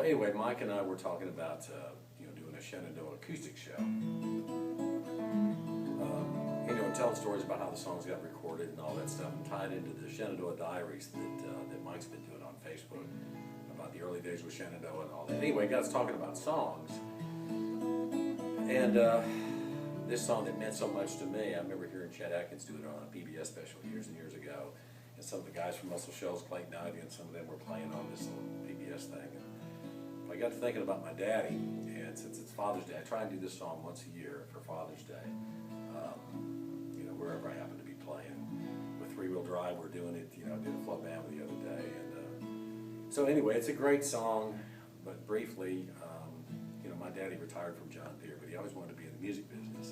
anyway, Mike and I were talking about doing a Shenandoah acoustic show. Telling stories about how the songs got recorded and all that stuff, and tied into the Shenandoah diaries that Mike's been doing on Facebook about the early days with Shenandoah and all that. Anyway, got us talking about songs, and this song that meant so much to me. I remember hearing Chet Atkins do it on a PBS special years and years ago, and some of the guys from Muscle Shoals, Clayton Ivy, and some of them were playing on this little PBS thing. And I got to thinking about my daddy, and since it's Father's Day, I try and do this song once a year for Father's Day. Wherever I happen to be playing. With Three Wheel Drive, we're doing it, I did a flood band the other day. And so anyway, it's a great song, but briefly, my daddy retired from John Deere, but he always wanted to be in the music business.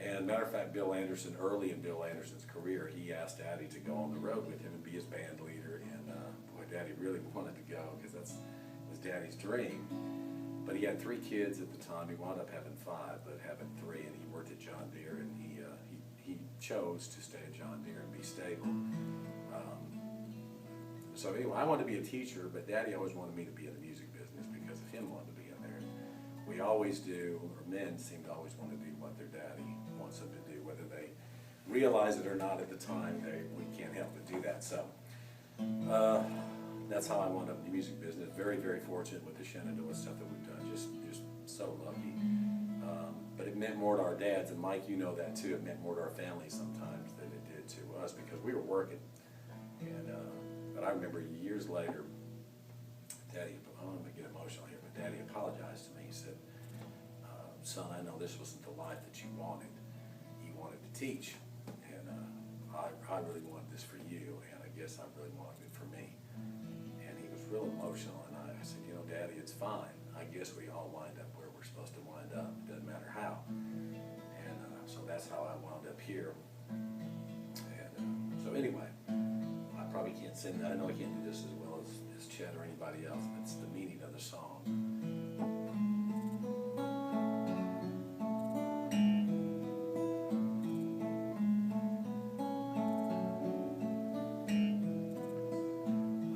And matter of fact, Bill Anderson, early in Bill Anderson's career, he asked Daddy to go on the road with him and be his band leader. And boy, Daddy really wanted to go because that's was Daddy's dream. But he had 3 kids at the time. He wound up having 5, but having 3, and he worked at John Deere, and he chose to stay at John Deere and be stable. So anyway, I wanted to be a teacher, but Daddy always wanted me to be in the music business because of him wanting to be in there. We always do, or men seem to always want to do what their daddy wants them to do, whether they realize it or not at the time. We can't help but do that. So that's how I wound up in the music business. Very, very fortunate with the Shenandoah stuff that we've done. Just so lucky. But it meant more to our dads, and Mike, you know that too. It meant more to our families sometimes than it did to us because we were working. And but I remember years later, Daddy, I'm going to get emotional here, but Daddy apologized to me. He said, "Son, I know this wasn't the life that you wanted. You wanted to teach, and I really wanted this for you, and I guess I really wanted it for me." And he was real emotional, and I said, Daddy, it's fine. I guess we all wind up where we're supposed to wind up. It doesn't matter how. And so that's how I wound up here. And so anyway, I probably can't sing. I know I can't do this as well as Chet or anybody else. That's the meaning of the song.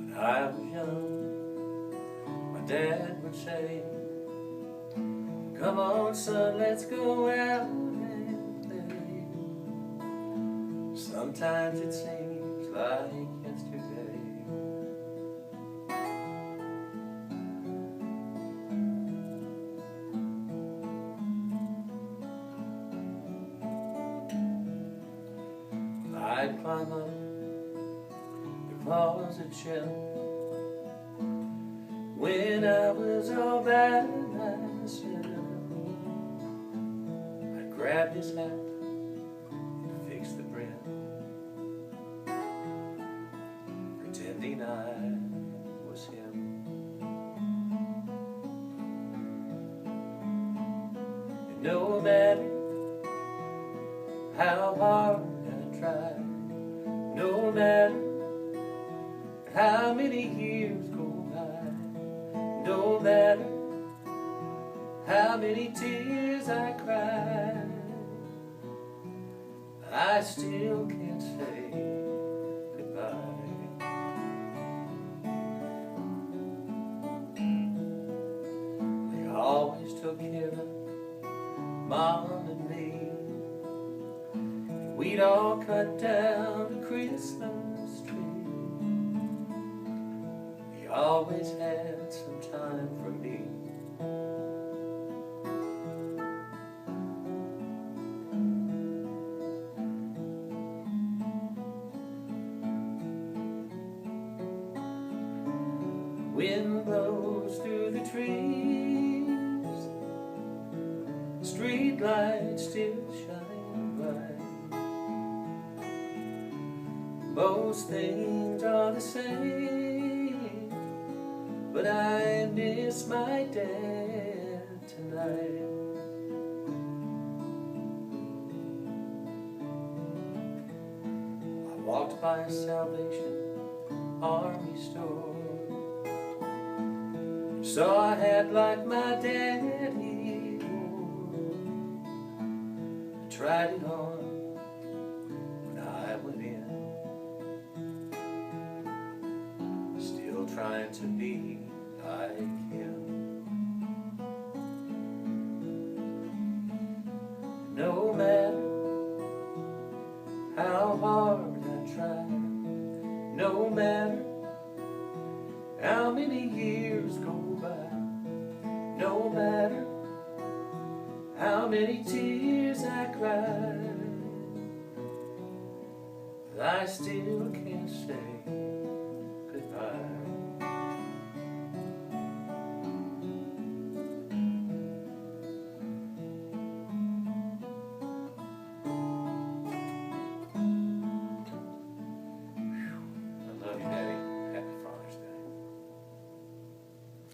When I was young, my dad would say, "Come on, son, let's go out and play." Sometimes it seems like yesterday. I'd climb up the closet shelf when I was all by myself. I'd grab his hat and fix the bread, pretending I was him. And no matter how hard I tried, no matter how many years go by, no matter how many tears I cried, I still can't say goodbye. They always took care of Mom and me. We'd all cut down a Christmas tree. They always had some time for me. Wind blows through the trees, street lights still shine bright. Most things are the same, but I miss my dad tonight. I walked by a Salvation Army store, saw a hat like my daddy wore. I tried it on when I went in, still trying to be like him. No matter how hard I try, no matter how many years go by, no matter how many tears I cry, I still can't say goodbye.